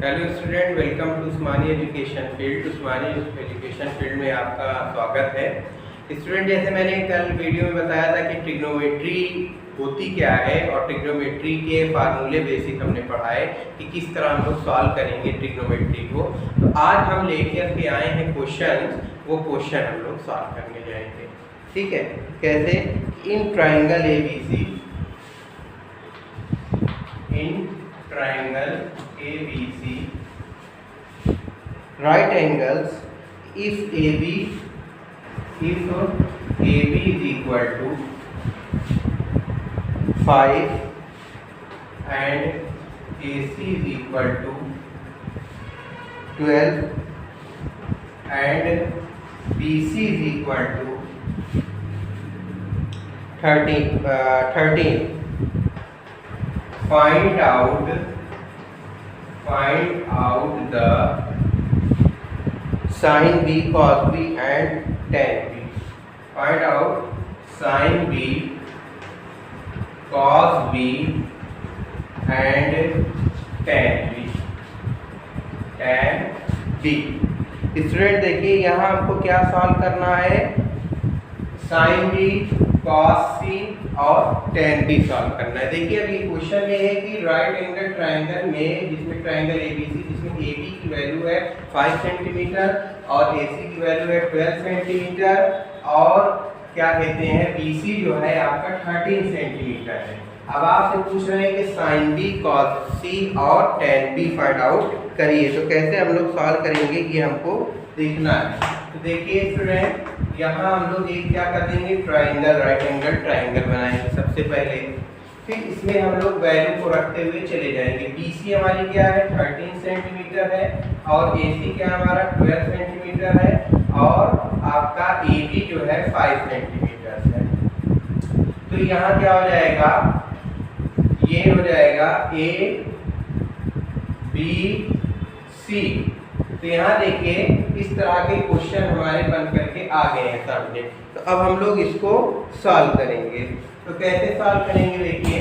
Hello student, welcome to Usmani education field. Usmani education field में आपका स्वागत है। स्टूडेंट, जैसे मैंने कल वीडियो में बताया था कि ट्रिग्नोमेट्री होती क्या है और ट्रिग्नोमेट्री के फार्मूले बेसिक हमने पढ़ाए कि किस तरह हम लोग सॉल्व करेंगे ट्रिग्नोमेट्री को। तो आज हम लेकर के आए हैं क्वेश्चन, वो क्वेश्चन हम लोग सॉल्व करने जाएंगे। ठीक है, कैसे? In triangle ABC, in triangle ABC, right angles, if AB is equal to 5 and AC is equal to 12 and BC is equal to 13, find out the sin B, cos B and tan B. Find out sin B, cos B and tan B. Student देखिए, यहाँ हमको क्या solve करना है? Sine B, cos सी और tan B solve करना है। देखिए अभी क्वेश्चन में है कि राइट एंगल ट्राइंगल में, जिसमें ट्राइंगल ABC, जिसमें AB की वैल्यू है 5 सेंटीमीटर और AC की वैल्यू है 12 सेंटीमीटर और क्या कहते हैं BC जो है आपका 13 सेंटीमीटर है। अब आपसे पूछ रहे हैं कि साइन बी, कॉस सी और tan बी फाइंड आउट करिए। तो कैसे हम लोग सॉल्व करेंगे ये हमको देखना है। तो देखिए स्टूडेंट, यहाँ हम लोग एक क्या कर देंगे, ट्राइंगल, राइट एंगल ट्राइंगल बनाएंगे सबसे पहले। फिर इसमें हम लोग वैल्यू को रखते हुए चले जाएंगे। BC हमारी क्या है, 13 सेंटीमीटर है और AC क्या हमारा 12 सेंटीमीटर है और आपका AB जो है 5 सेंटीमीटर है। तो यहाँ क्या हो जाएगा, ये हो जाएगा ABC। तो यहाँ देखिए इस तरह के क्वेश्चन हमारे बन करके आ गए हैं सामने। तो अब हम लोग इसको सॉल्व करेंगे। तो कैसे सॉल्व करेंगे? देखिए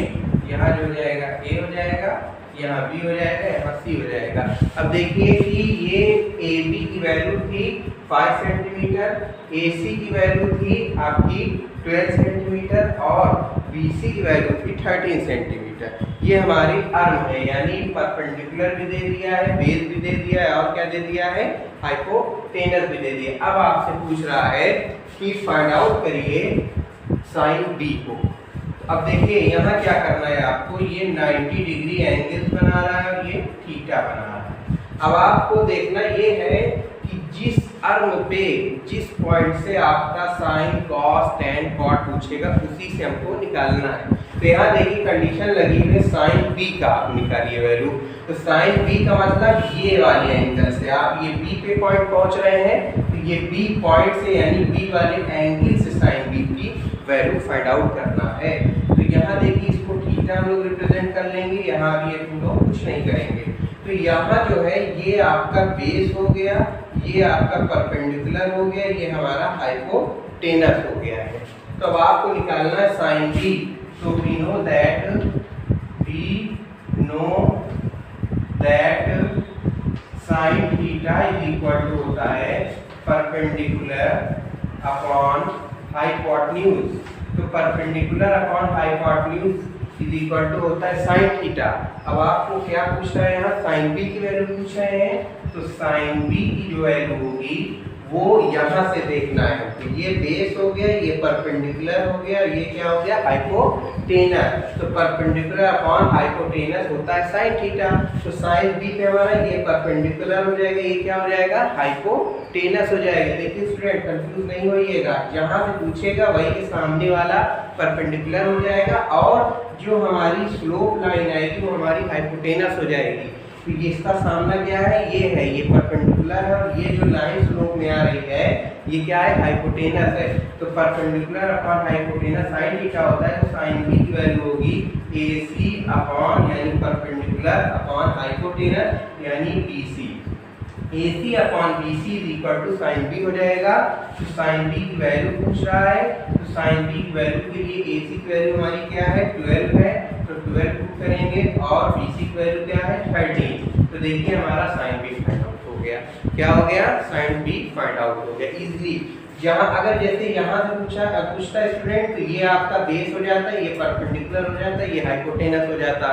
यहाँ जो हो जाएगा A हो जाएगा, यहाँ B हो जाएगा, यहाँ C हो जाएगा। अब देखिए कि ये AB की वैल्यू थी 5 सेंटीमीटर, AC की वैल्यू थी आपकी 12 सेंटीमीटर और BC की वैल्यू थी 13 सेंटीमीटर। ये हमारी आर्म है, यानी परपेंडिकुलर भी दे दिया है, बेस भी दे दिया है और क्या दे दिया है, हाइपोटेनस भी दे दिया। अब आपसे पूछ रहा है कि फाइंड आउट करिए साइन बी को। अब देखिए यहाँ क्या करना है आपको, ये 90 डिग्री एंगल बना रहा है और ये थीटा बना रहा है। अब आपको देखना ये है कि जिस आर्म पे, जिस पॉइंट से आपका साइन, कॉस, टैन, कॉट पूछेगा उसी से हमको निकालना है। तो यहाँ देखिए कंडीशन लगी हुई है साइन बी का, आप निकालिए वैल्यू। तो साइन बी का मतलब ये वाले एंगल से, आप ये बी पे पॉइंट पहुंच रहे हैं तो ये बी पॉइंट से यानी बी वाले एंगल से साइन बी की वैल्यू फाइंड आउट करना है। तो यहाँ देखिए इसको थीटा हम लोग रिप्रेजेंट कर लेंगे, यहाँ भी हम लोग कुछ नहीं करेंगे। तो यहाँ जो है ये आपका बेस हो गया, ये आपका परपेंडिकुलर हो गया, ये हमारा हाइपोटेनस हो गया है। तो अब आपको निकालना है sine B. So we know that sin theta is equal to होता है perpendicular upon hypotenuse। तो perpendicular upon hypotenuse is equal to होता है sin theta। अब आपको क्या पूछ रहा है, यहाँ sin b की वैल्यू पूछ रहे हैं। तो sin b की जो वैल्यू होगी वो यहाँ से देखना है। तो ये बेस हो गया, ये परपेंडिकुलर हो गया, ये क्या हो गया, हाइपोटेनस। तो परपेंडिकुलर अपॉन हाइपोटेनस होता है साइन थीटा। तो साइन बी पे हमारा ये परपेंडिकुलर हो जाएगा, ये क्या हो जाएगा, हाइपोटेनस हो जाएगा। देखिए स्टूडेंट कंफ्यूज नहीं होइएगा, जहाँ से पूछेगा वही के सामने वाला परपेंडिकुलर हो जाएगा और जो हमारी स्लोप लाइन आएगी वो हमारी हाइपोटेनस हो जाएगी। तो ये इसका सामना क्या है, ये परपेंडिकुलर है और ये जो लाइन स्लोप में आ रही है ये क्या है, हाइपोटेनस है। तो perpendicular upon hypotenuse sine theta होता है। तो साइन बी की वैल्यू होगी AC अपॉन यानी परपेंडिकुलर अपॉन हाइपोटेनस यानी BC। AC upon BC is equal to sine B हो जाएगा। तो साइन बी की वैल्यू पूछ रहा है, तो साइन बी की वैल्यू के लिए AC की वैल्यू हमारी क्या है, 12 है। तो 12 पुट करेंगे और BC की वैल्यू क्या है 13। तो देखिए हमारा साइन B फाइंड आउट हो गया। क्या हो गया? साइन B फाइंड आउट हो गया इजीली। जहां अगर जैसे यहां से पूछता स्टूडेंट तो ये आपका बेस हो जाता है, ये परपेंडिकुलर हो जाता है, ये हाइपोटेनस हो जाता।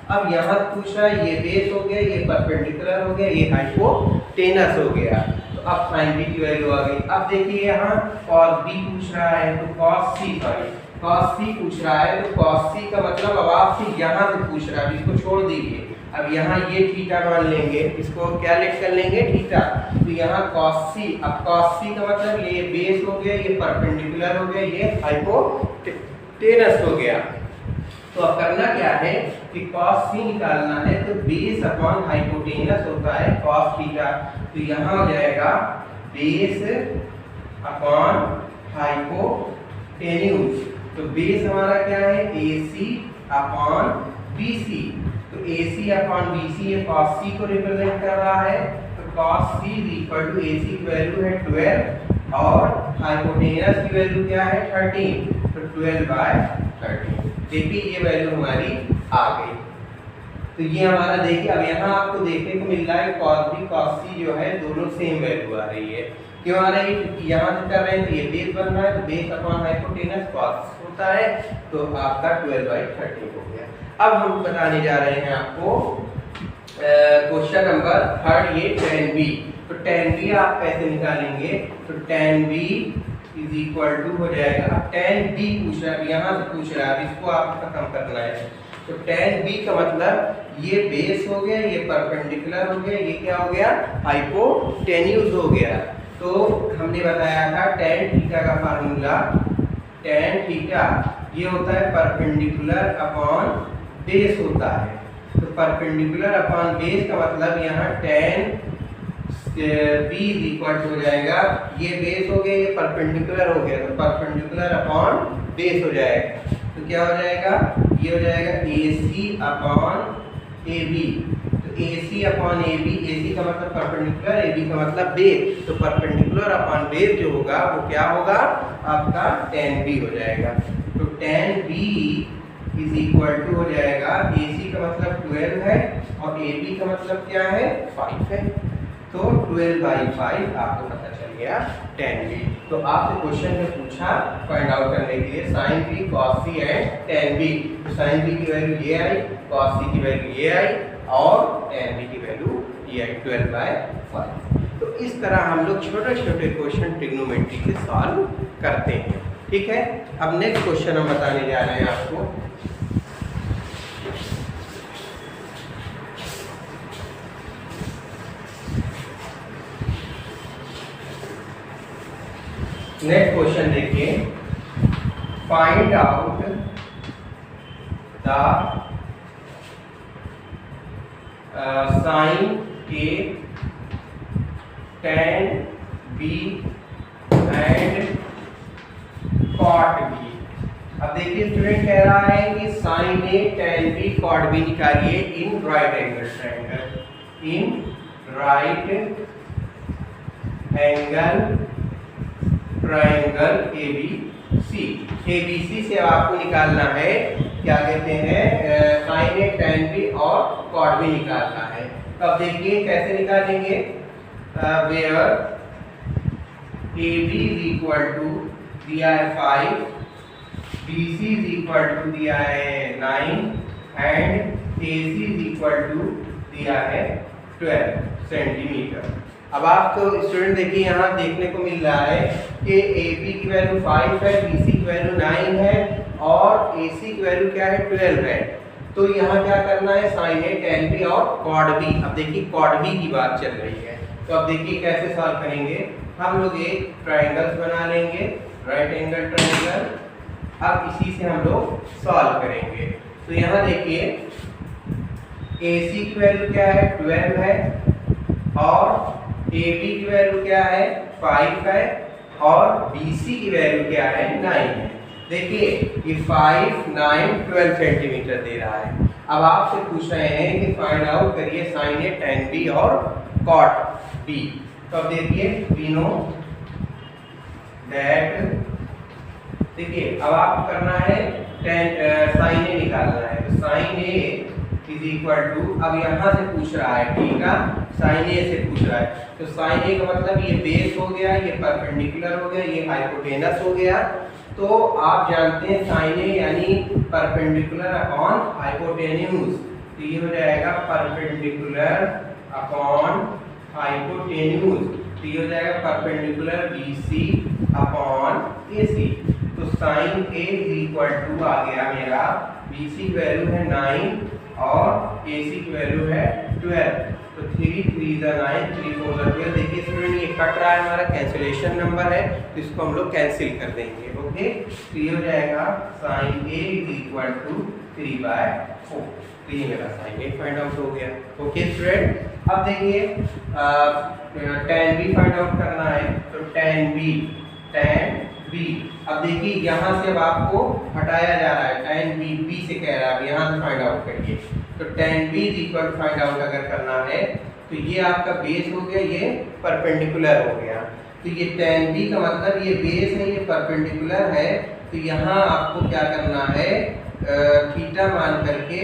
अब यहाँ पूछ रहा है ये बेस हो गया, ये परपेंडिकुलर हो गया, ये हाइपोटेनस हो गया। तो अब साइन B की वैल्यू आ गई। अब देखिए यहाँ cos B पूछ रहा है तो cos C पूछ रहा है तो cos C का मतलब अब आपसे यहाँ से पूछ रहा है, इसको छोड़ दीजिए। अब यहाँ ये थीटा मान लेंगे, इसको क्या लेट कर लेंगे थीटा। तो यहाँ cos C, अब cos C का मतलब ये बेस हो गया, ये परपेंडिकुलर हो गया, ये हाइपोटेनस हो गया। तो अब करना क्या है कि cos C निकालना है तो बेस अपॉन हाइपोटेनस होता है cos थीटा। तो यहाँ हो जाएगा बेस अपॉन हाइपोटेन्यूज। तो बेस हमारा क्या है AC अपॉन BC। तो AC अपॉन BC ये cos C को रिप्रेजेंट कर रहा है। तो cos C equal to AC की वैल्यू है 12 और हाइपोटेनस की वैल्यू क्या है 13। तो 12/13। देखिए ये वैल्यू हमारी आ गई। तो ये हमारा देखिए अब यहाँ आपको देखने को मिल रहा है cos B cos C जो है दोनों सेम वैल्यू आ रही है। क्यों आ रही है? यहाँ से कर रहे हैं तो ये बेस बन रहा है, तो बेस अपॉन हाइपोटेनस cos होता है, तो आपका 12/13 हो गया। अब हम बताने जा रहे हैं आपको क्वेश्चन नंबर 3 ये tan B। तो tan B आप कैसे निकालेंगे? तो tan B is equal to हो जाएगा, अब tan B पूछ रहा है, यहाँ से पूछ रहा है, इसको आपको खत्म करना है। तो tan B का मतलब ये बेस हो गया, ये परपेंडिकुलर हो गया, ये क्या हो गया हाइपोटेन्यूज हो गया। तो हमने बताया था tan थीटा का फार्मूला, tan थीटा ये होता है परपेंडिकुलर अपॉन बेस होता है। तो परपेंडिकुलर अपॉन बेस का मतलब यहाँ tan B इक्वल हो जाएगा, ये बेस हो गया, ये परपेंडिकुलर हो गया, तो परपेंडिकुलर अपॉन बेस हो जाएगा। तो क्या हो जाएगा? ये हो जाएगा AC अपॉन AB। तो AC अपॉन AB, AC का मतलब परपेंडिकुलर, AB का मतलब बेस। तो परपेंडिकुलर अपॉन बेस जो होगा वो क्या होगा आपका tan B हो जाएगा। तो tan B is equal to हो जाएगा, AC का मतलब 12 है और AB का मतलब क्या है 5 है। तो 12/5 आपको पता चल गया tan B। तो आपसे क्वेश्चन में पूछा फाइंड आउट करने के लिए sin B cos C and tan B। तो sin B की वैल्यू ये आई, cos C की वैल्यू ये आई और tan B की वैल्यू ये आई 12/5। तो इस तरह हम लोग छोटे छोटे क्वेश्चन ट्रिग्नोमेट्री के सॉल्व करते हैं। ठीक है, अब नेक्स्ट क्वेश्चन हम बताने जा रहे हैं आपको। नेक्स्ट क्वेश्चन देखिए, find out the sine A tan B and cot B। अब देखिए स्टूडेंट कह रहा है कि sine A tan B cot B निकालिए in right angle triangle, in right angle triangle ABC। ABC से आपको निकालना है क्या कहते हैं साइन A tan B और cot B निकालना है। तो अब देखिए कैसे निकालेंगे, where AB is equal to दिया है 5, BC इज इक्वल टू दिया है 9 and AC is equal to दिया है 12 सेंटीमीटर। अब आपको स्टूडेंट देखिए यहाँ देखने को मिल रहा है कि AB की वैल्यू 5 है, BC की वैल्यू 9 है और AC की वैल्यू क्या है 12 है। तो यहाँ क्या करना है साइन A tan B और cot B। अब देखिए cot B की बात चल रही है, तो अब देखिए कैसे सॉल्व करेंगे। हम लोग एक ट्रायंगल्स बना लेंगे, राइट एंगल ट्रायंगल। अब इसी से हम लोग सॉल्व करेंगे। तो यहाँ देखिए AC की वैल्यू क्या है 12 है और AB की वैल्यू क्या है 5 है और BC की वैल्यू क्या है 9 है। देखिए ये 5, 9, 12 सेंटीमीटर दे रहा है। अब आपसे पूछ रहे हैं कि फाइंड आउट करिए साइन A tan B और cot B। तो अब देखिए we know that देखिए अब आपको करना है साइन ए निकालना है, तो sine A is equal to, अब यहाँ से पूछ रहा है, ठीक है, साइन ए से पूछ रहा है, तो साइन ए का मतलब ये बेस हो गया, ये परपेंडिकुलर हो गया, ये हाइपोटेनस हो गया। तो आप जानते हैं साइन ए यानी परपेंडिकुलर अपॉन हाइपोटेन्यूज, तो ये हो जाएगा परपेंडिकुलर अपॉन हाइपोटेन्यूज, तो ये हो जाएगा परपेंडिकुलर BC अपॉन AC। तो sine A is equal to आ गया मेरा, BC की वैल्यू है 9 और AC की वैल्यू है 12, तो 3 3 9 3 4 12। देखिए स्टूडेंट ये कट रहा है, हमारा कैंसिलेशन नंबर है, तो इसको हम लोग कैंसिल कर देंगे। ओके, तो ये हो जाएगा sine A is equal to 3/4, तो ये मेरा साइन ए फाइंड आउट हो गया। ओके स्टूडेंट, अब देखिए tan b फाइंड आउट करना है, तो tan b, अब देखिए यहाँ से अब आपको हटाया जा रहा है, tan b से कह रहा है, अब यहाँ से फाइंड आउट करिए, तो tan b is equal find out अगर करना है, तो ये आपका बेस हो गया, ये परपेंडिकुलर हो गया, तो ये tan b का मतलब ये बेस है, ये परपेंडिकुलर है, तो यहाँ आपको क्या करना है, थीटा मान करके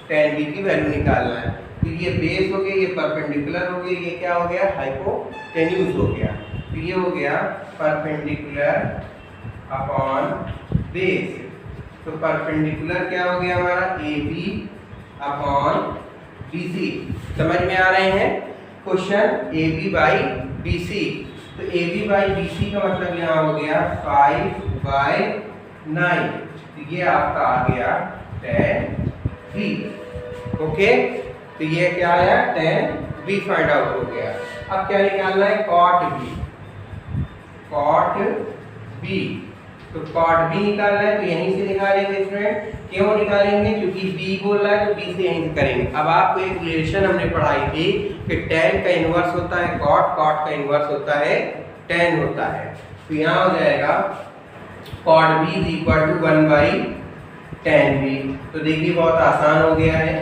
tan b की वैल्यू निकालना है। तो ये बेस हो गया, ये परपेंडिकुलर हो गया, ये क्या हो गया, हाइपोटेन्यूज हो गया, तो ये हो गया परपेंडिकुलर अपॉन बेस। तो परपेंडिकुलर क्या हो गया हमारा, AB अपॉन BC। समझ में आ रहे हैं क्वेश्चन, AB बाई BC, तो AB बाई BC का मतलब यहाँ हो गया 5/9, तो ये आपका आ गया tan B। ओके, तो ये क्या आया, tan B फाइंड आउट हो गया। अब क्या निकालना है, cot B, तो cot B निकालना है, तो यहीं से निकालेंगे स्टूडेंट। क्यों निकालेंगे, क्योंकि B बोल रहा है, तो B से यहीं से करेंगे। अब आपको एक रिलेशन हमने पढ़ाई थी कि tan का इनवर्स होता है cot, cot का इनवर्स होता है tan होता है, तो यहाँ हो जाएगा cot B is equal to 1/tan B। तो देखिए बहुत आसान हो गया है,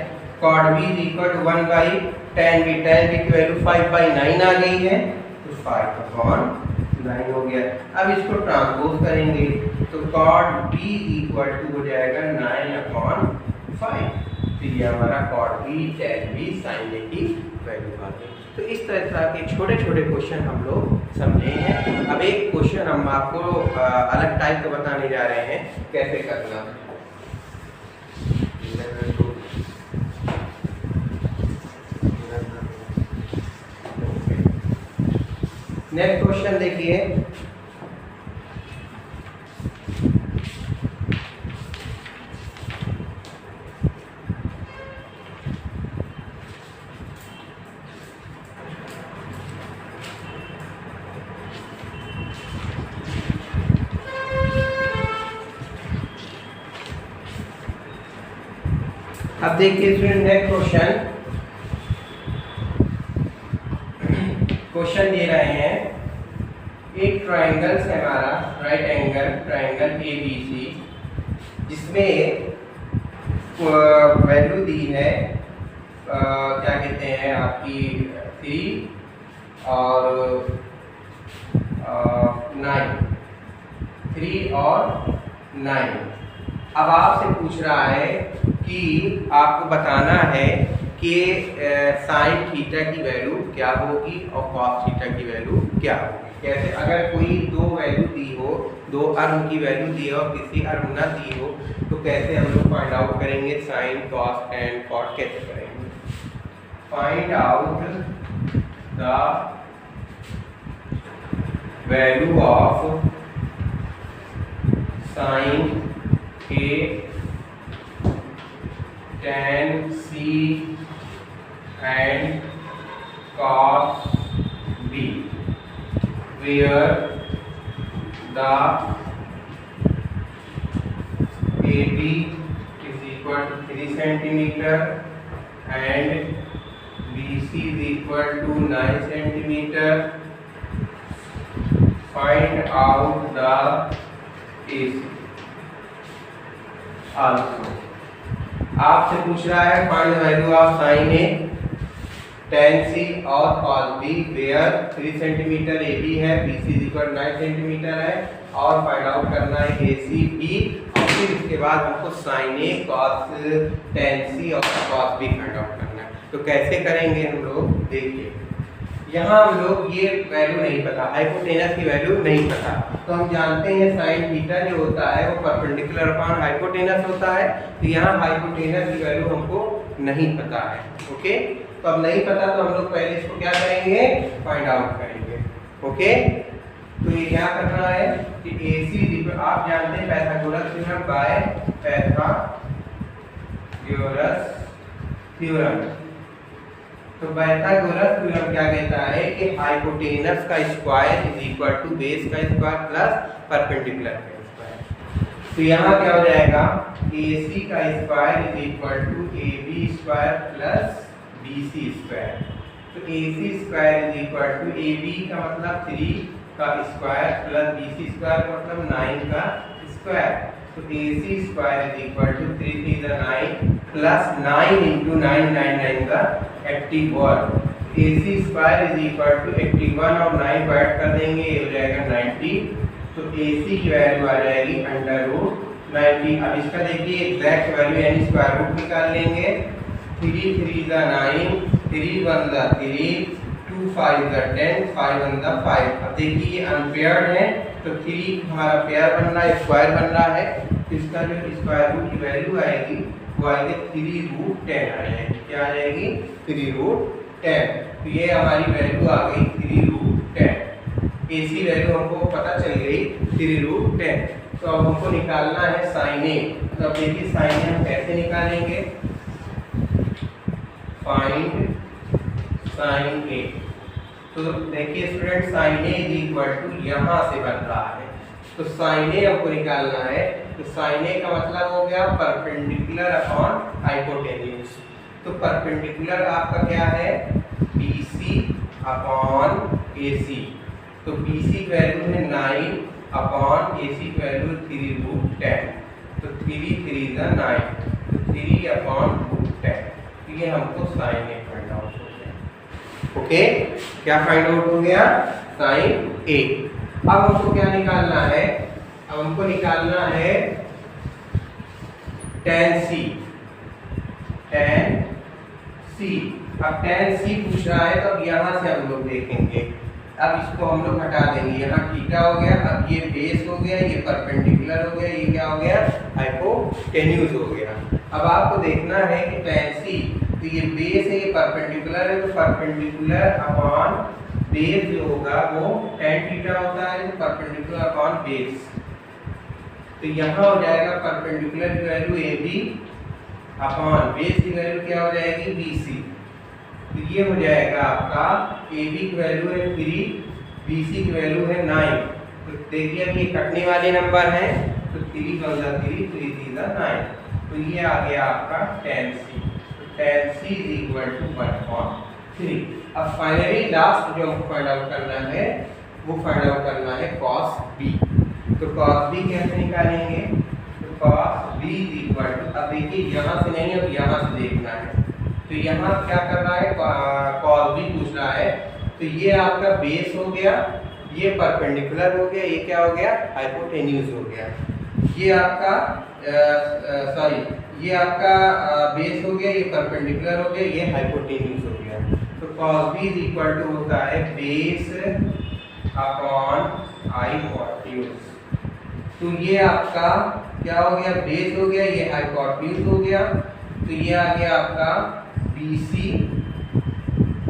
cot B is equal to 1/tan B, tan B की वैल्यू 5/9 आ गई है, तो 5/9 हो गया। अब इसको ट्रांसपोज करेंगे, तो cot B इक्वल टू हो जाएगा 9/5, तो ये हमारा cot B tan B sin A की वैल्यू आ गई। तो इस तरह के छोटे छोटे क्वेश्चन हम लोग समझे हैं। अब एक क्वेश्चन हम आपको अलग टाइप का बताने जा रहे हैं कैसे करना। नेक्स्ट क्वेश्चन देखिए, अब देखिए स्टूडेंट नेक्स्ट क्वेश्चन दे रहे हैं, एक ट्राइंगल है हमारा, राइट एंगल ट्राइंगल ABC, जिसमें वैल्यू दी है क्या कहते हैं आपकी 3 और 9। अब आपसे पूछ रहा है कि आपको बताना है कि साइन थीटा की वैल्यू क्या होगी और कॉस थीटा की वैल्यू क्या होगी। कैसे, अगर कोई दो वैल्यू दी हो, दो अर्म की वैल्यू दी हो और किसी अर्म ना दी हो, तो कैसे हम लोग फाइंड आउट करेंगे साइन कॉस टेन कॉट, कैसे करेंगे। Find out the value of sign A tan C and cos B, where the AB is equal to 3 centimeter and BC is equal to 9 centimeter. Find out the AC. also आपसे पूछ रहा है find value of sine A tan C और cos B where 3 centimetre AB है, BC equal 9 centimetre है और find out करना है ACB और फिर उसके बाद हमको sin A cos tan C और cos B फाइंड आउट करना है। तो कैसे करेंगे हम लोग, देखिए यहाँ हम लोग ये वैल्यू नहीं पता, हाइपोटेनस की वैल्यू नहीं पता, तो हम जानते हैं साइन थीटा जो होता है वो परपेंडिकुलर अपॉन हाइपोटेनस होता है। तो यहाँ हाइपोटेनस की वैल्यू हमको नहीं पता है। ओके, तो अब नहीं पता तो हम लोग पहले इसको क्या करेंगे, फाइंड आउट करेंगे। ओके, तो ये क्या करना है कि AC आप जानते हैं Pythagoras theorem by Pythagoras theorem. तो पाइथागोरस थ्योरम क्या कहता है कि हाइपोटेनस का square is equal to base का स्क्वायर प्लस परपेंडिकुलर का स्क्वायर। तो यहाँ क्या हो जाएगा, AC का square is equal to AB square plus BC square. तो AC square is equal to AB का मतलब 3 का स्क्वायर प्लस BC स्क्वायर का मतलब 9 का स्क्वायर। तो AC square is equal to 3 3 9 प्लस 9 into 9 9 9 का 81। AC square is equal to 81 और 9 को ऐड कर देंगे, ये हो जाएगा 90। तो AC की वैल्यू आ जाएगी √90। अब इसका देखिए एग्जैक्ट वैल्यू यानी स्क्वायर रूट निकाल लेंगे। 3 3 9, 3 1 3, 2 5 10, 5 1 5। अब देखिए ये अनपेयर्ड है तो 3 हमारा पेयर बन रहा है, स्क्वायर बन रहा है, तो इसका जो स्क्वायर रूट की वैल्यू आएगी वो आएगी 3√10 आ जाएगी। क्या आ जाएगी, 3√10। तो ये हमारी वैल्यू आ गई 3√10। AC वैल्यू हमको पता चल गई 3√10। तो अब हमको निकालना है sin A। तो अब देखिए sin A हम कैसे निकालेंगे, फाइंड sin A। तो देखिए student sin A is equal to यहाँ से बन रहा है, तो sin A हमको निकालना है। तो sin A का मतलब हो गया परपेंडिकुलर अपॉन हाइपोटेन्यूज। तो परपेंडिकुलर आपका क्या है, BC अपॉन AC। तो BC की वैल्यू है 9 अपॉन AC की वैल्यू 3√10। तो 3 3 9, तो 3 अपॉन √10। तो ये हमको sin A फाइंड आउट हो गया। ओके, क्या फाइंड आउट हो गया, sin A। अब हमको क्या निकालना है, अब हमको निकालना है tan C। tan C, अब tan C पूछ रहा है तो अब यहाँ से हम लोग देखेंगे। अब इसको हम लोग हटा देंगे, यहाँ थीटा हो गया, अब ये बेस हो गया, ये परपेंडिकुलर हो गया, ये क्या हो गया, हाइपोटेन्यूज हो गया। अब आपको देखना है कि tan C, तो ये बेस है, ये परपेंडिकुलर है, तो परपेंडिकुलर अपॉन बेस जो होगा वो tan थीटा होता है, तो परपेंडिकुलर अपॉन बेस। तो यहाँ हो जाएगा परपेंडिकुलर की वैल्यू AB अपॉन बेस की वैल्यू क्या हो जाएगी, BC। तो ये हो जाएगा आपका AB की वैल्यू है 3, BC की वैल्यू है 9। तो देखिए अब ये कटने वाले नंबर हैं, तो 3 1 3, 3 3 9। तो ये आ गया आपका tan C। तो tan C is equal to 1/3। अब फाइनली लास्ट जो हमको फाइंड आउट करना है वो फाइंड आउट करना है cos B। तो cos B कैसे निकालेंगे, तो cos B is equal to, अब देखिए यहाँ से नहीं, अब यहाँ से देखना है। तो यहाँ क्या कर रहा है, cos B पूछ रहा है, तो ये आपका बेस हो गया, ये परपेंडिकुलर हो गया, ये क्या हो गया, हाइपोटेन्यूज हो गया। ये आपका ये आपका बेस हो गया, ये परपेंडिकुलर हो गया, ये हाइपोटेन्यूज हो गया। तो cos B is equal to होता है बेस अपॉन हाइपोटेन्यूज। तो ये आपका क्या हो गया, बेस हो गया, ये हाइपोटेन्यूज हो गया। तो ये आ गया आपका BC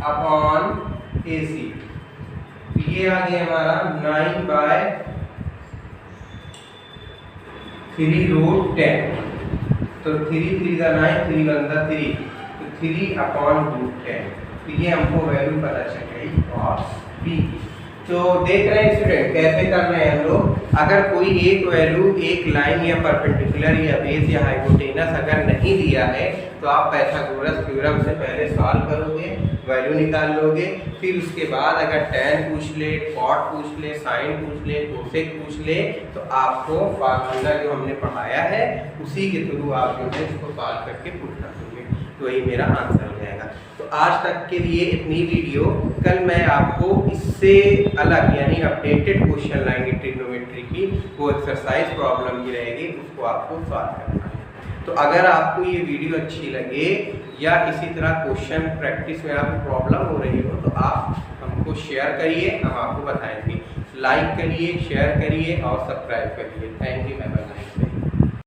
अपॉन AC। तो ये आ गया हमारा 9/3√10। तो 3 3 9, 3 1 3, तो 3 अपॉन √10। तो ये हमको वैल्यू पता चल गई cos B। तो देख रहे हैं स्टूडेंट कैसे कर रहे हैं हम लोग। अगर कोई एक वैल्यू एक लाइन या परपेंडिकुलर या बेस या हाइपोटेनस अगर नहीं दिया है तो आप पाइथागोरस थ्योरम से पहले सॉल्व करोगे, वैल्यू निकाल लोगे, फिर उसके बाद अगर tan पूछ ले, cot पूछ ले, sin पूछ ले, cosec पूछ ले, तो आपको फार्मूला जो हमने पढ़ाया है उसी के थ्रू आप जो है इसको सॉल्व करके पुट कर दोगे, तो वही मेरा आंसर हो जाएगा। तो आज तक के लिए इतनी वीडियो। कल मैं आपको इससे अलग यानी अपडेटेड क्वेश्चन लाएंगे ट्रिग्नोमेट्री की, वो एक्सरसाइज प्रॉब्लम की रहेगी, उसको आपको सॉल्व करना है। तो अगर आपको ये वीडियो अच्छी लगे या इसी तरह क्वेश्चन प्रैक्टिस में आपको प्रॉब्लम हो रही हो तो आप हमको शेयर करिए, हम आपको बताएंगे। लाइक करिए, शेयर करिए और सब्सक्राइब करिए। Thank you, have a nice day.